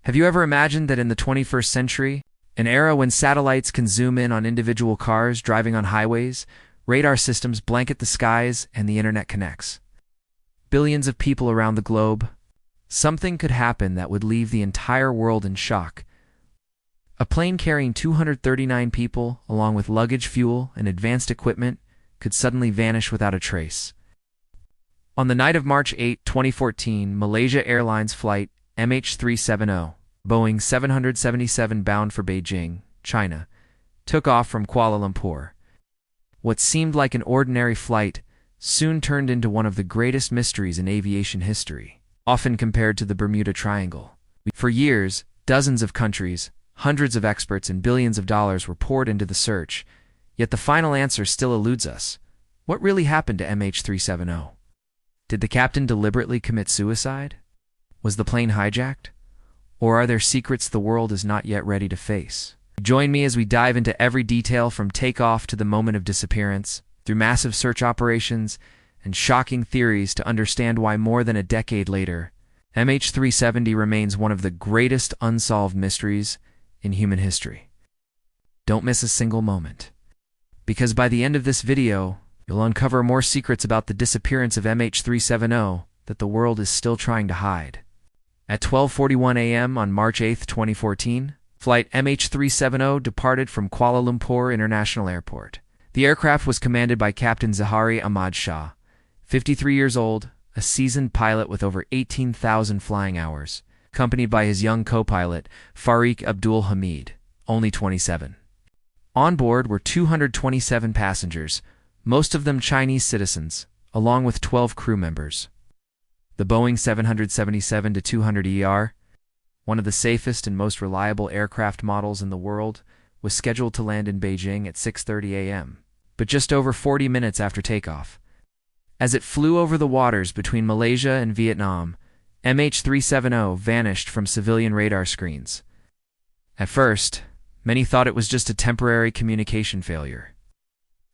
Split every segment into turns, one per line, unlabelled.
Have you ever imagined that in the 21st century, an era when satellites can zoom in on individual cars driving on highways, radar systems blanket the skies, and the internet connects billions of people around the globe, something could happen that would leave the entire world in shock. A plane carrying 239 people, along with luggage, fuel, and advanced equipment, could suddenly vanish without a trace. On the night of March 8, 2014, Malaysia Airlines Flight MH370, Boeing 777 bound for Beijing, China, took off from Kuala Lumpur. What seemed like an ordinary flight soon turned into one of the greatest mysteries in aviation history, often compared to the Bermuda Triangle. For years, dozens of countries, hundreds of experts, and billions of dollars were poured into the search, yet the final answer still eludes us. What really happened to MH370? Did the captain deliberately commit suicide? Was the plane hijacked? Or are there secrets the world is not yet ready to face? Join me as we dive into every detail from takeoff to the moment of disappearance, through massive search operations and shocking theories to understand why more than a decade later, MH370 remains one of the greatest unsolved mysteries in human history. Don't miss a single moment, because by the end of this video, you'll uncover more secrets about the disappearance of MH370 that the world is still trying to hide. At 12:41 a.m. on March 8, 2014, Flight MH370 departed from Kuala Lumpur International Airport. The aircraft was commanded by Captain Zahari Ahmad Shah, 53 years old, a seasoned pilot with over 18,000 flying hours, accompanied by his young co-pilot, Fariq Abdul Hamid, only 27. On board were 227 passengers, most of them Chinese citizens, along with 12 crew members. The Boeing 777-200ER, one of the safest and most reliable aircraft models in the world, was scheduled to land in Beijing at 6:30 a.m., but just over 40 minutes after takeoff. As it flew over the waters between Malaysia and Vietnam, MH370 vanished from civilian radar screens. At first, many thought it was just a temporary communication failure.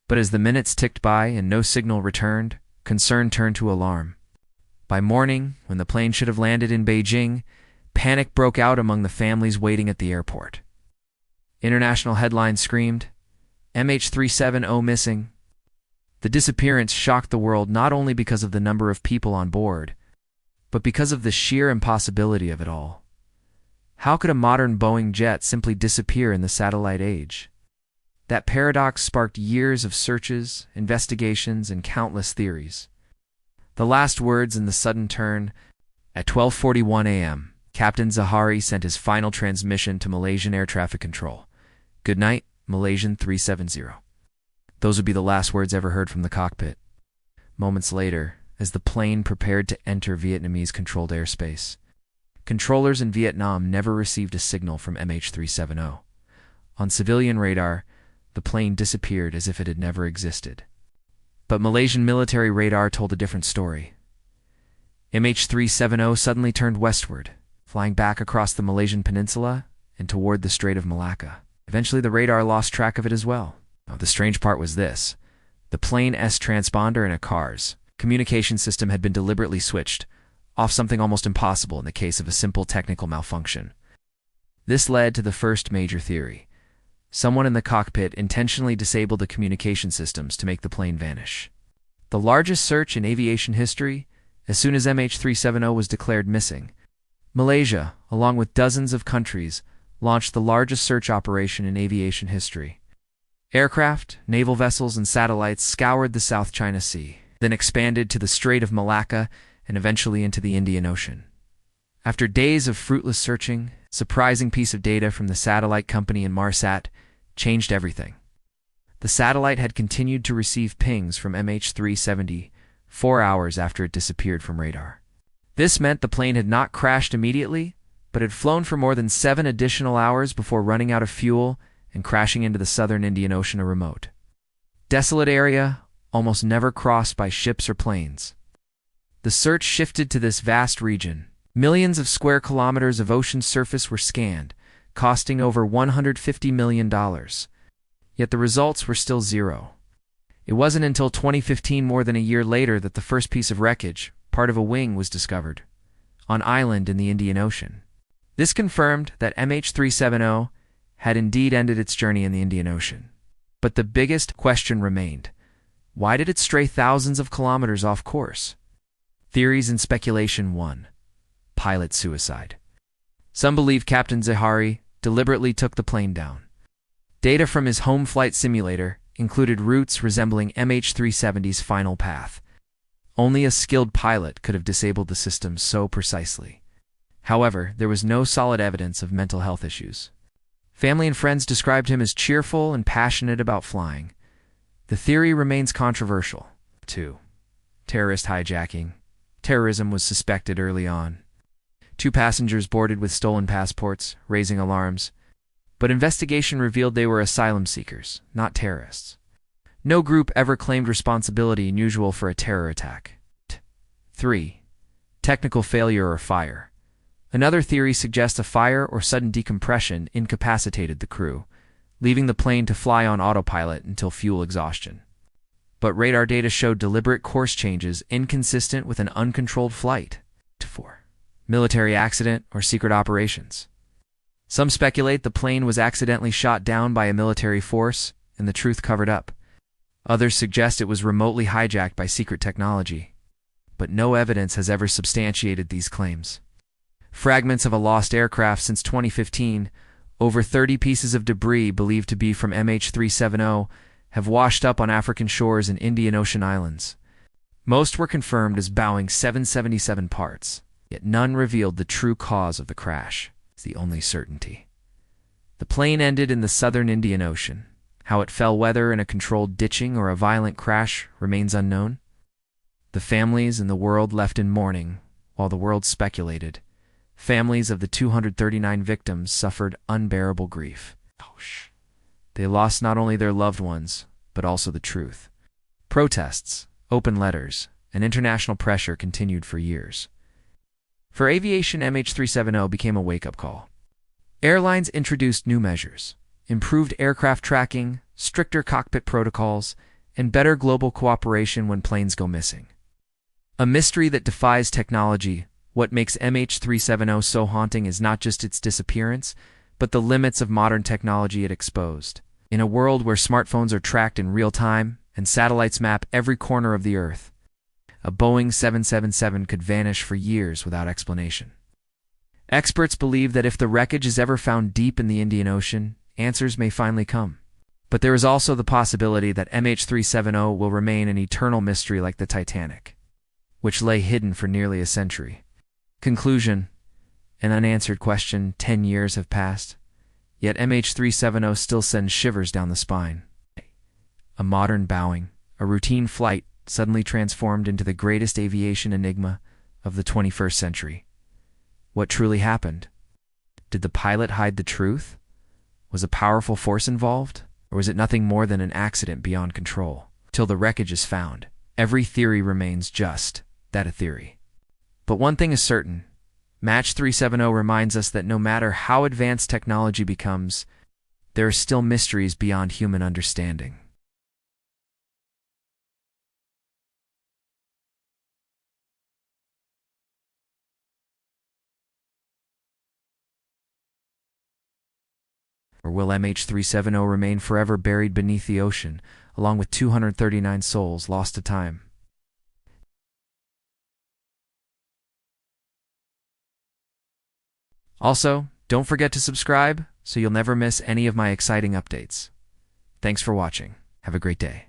But as the minutes ticked by and no signal returned, concern turned to alarm. By morning, when the plane should have landed in Beijing, panic broke out among the families waiting at the airport. International headlines screamed, "MH370 missing." The disappearance shocked the world not only because of the number of people on board, but because of the sheer impossibility of it all. How could a modern Boeing jet simply disappear in the satellite age? That paradox sparked years of searches, investigations, and countless theories. The last words in the sudden turn, at 12:41 a.m., Captain Zahari sent his final transmission to Malaysian Air Traffic Control. "Good night, Malaysian 370. Those would be the last words ever heard from the cockpit. Moments later, as the plane prepared to enter Vietnamese-controlled airspace, controllers in Vietnam never received a signal from MH370. On civilian radar, the plane disappeared as if it had never existed. But Malaysian military radar told a different story. MH370 suddenly turned westward, flying back across the Malaysian peninsula and toward the Strait of Malacca. Eventually, the radar lost track of it as well. Now, the strange part was this. The plane's transponder in a car's communication system had been deliberately switched, off, something almost impossible in the case of a simple technical malfunction. This led to the first major theory. Someone in the cockpit intentionally disabled the communication systems to make the plane vanish. The largest search in aviation history, as soon as MH370 was declared missing, Malaysia, along with dozens of countries, launched the largest search operation in aviation history. Aircraft, naval vessels, and satellites scoured the South China Sea, then expanded to the Strait of Malacca and eventually into the Indian Ocean. After days of fruitless searching, a surprising piece of data from the satellite company Inmarsat changed everything. The satellite had continued to receive pings from MH370 4 hours after it disappeared from radar. This meant the plane had not crashed immediately, but had flown for more than 7 additional hours before running out of fuel and crashing into the southern Indian Ocean, a remote, desolate area almost never crossed by ships or planes. The search shifted to this vast region. Millions of square kilometers of ocean surface were scanned, costing over $150 million. Yet the results were still zero. It wasn't until 2015, more than a year later, that the first piece of wreckage, part of a wing, was discovered on island in the Indian Ocean. This confirmed that MH370 had indeed ended its journey in the Indian Ocean. But the biggest question remained. Why did it stray thousands of kilometers off course? Theories and speculation 1. Pilot suicide. Some believe Captain Zahari deliberately took the plane down. Data from his home flight simulator included routes resembling MH370's final path. Only a skilled pilot could have disabled the system so precisely. However, there was no solid evidence of mental health issues. Family and friends described him as cheerful and passionate about flying. The theory remains controversial. 2. Terrorist hijacking. Terrorism was suspected early on. 2 passengers boarded with stolen passports, raising alarms. But investigation revealed they were asylum seekers, not terrorists. No group ever claimed responsibility unusual for a terror attack. 3. Technical failure or fire. Another theory suggests a fire or sudden decompression incapacitated the crew, leaving the plane to fly on autopilot until fuel exhaustion. But radar data showed deliberate course changes inconsistent with an uncontrolled flight. 4. Military accident or secret operations. Some speculate the plane was accidentally shot down by a military force and the truth covered up. Others suggest it was remotely hijacked by secret technology. But no evidence has ever substantiated these claims. Fragments of a lost aircraft since 2015, over 30 pieces of debris believed to be from MH370, have washed up on African shores and Indian Ocean islands. Most were confirmed as Boeing 777 parts, yet none revealed the true cause of the crash. It's the only certainty. The plane ended in the southern Indian Ocean. How it fell, whether in a controlled ditching or a violent crash, remains unknown. The families and the world left in mourning, while the world speculated. Families of the 239 victims suffered unbearable grief. They lost not only their loved ones, but also the truth. Protests, open letters, and international pressure continued for years. For aviation, MH370 became a wake-up call. Airlines introduced new measures, improved aircraft tracking, stricter cockpit protocols, and better global cooperation when planes go missing. A mystery that defies technology. What makes MH370 so haunting is not just its disappearance, but the limits of modern technology it exposed. In a world where smartphones are tracked in real time and satellites map every corner of the Earth, a Boeing 777 could vanish for years without explanation. Experts believe that if the wreckage is ever found deep in the Indian Ocean, answers may finally come. But there is also the possibility that MH370 will remain an eternal mystery like the Titanic, which lay hidden for nearly a century. Conclusion: an unanswered question. 10 years have passed, yet MH370 still sends shivers down the spine. A modern Boeing, a routine flight, suddenly transformed into the greatest aviation enigma of the 21st century. What truly happened? Did the pilot hide the truth? Was a powerful force involved? Or was it nothing more than an accident beyond control? Till the wreckage is found, every theory remains just that, a theory. But one thing is certain. Match 370 reminds us that no matter how advanced technology becomes, there are still mysteries beyond human understanding. Or will MH370 remain forever buried beneath the ocean, along with 239 souls lost to time? Also, don't forget to subscribe so you'll never miss any of my exciting updates. Thanks for watching. Have a great day.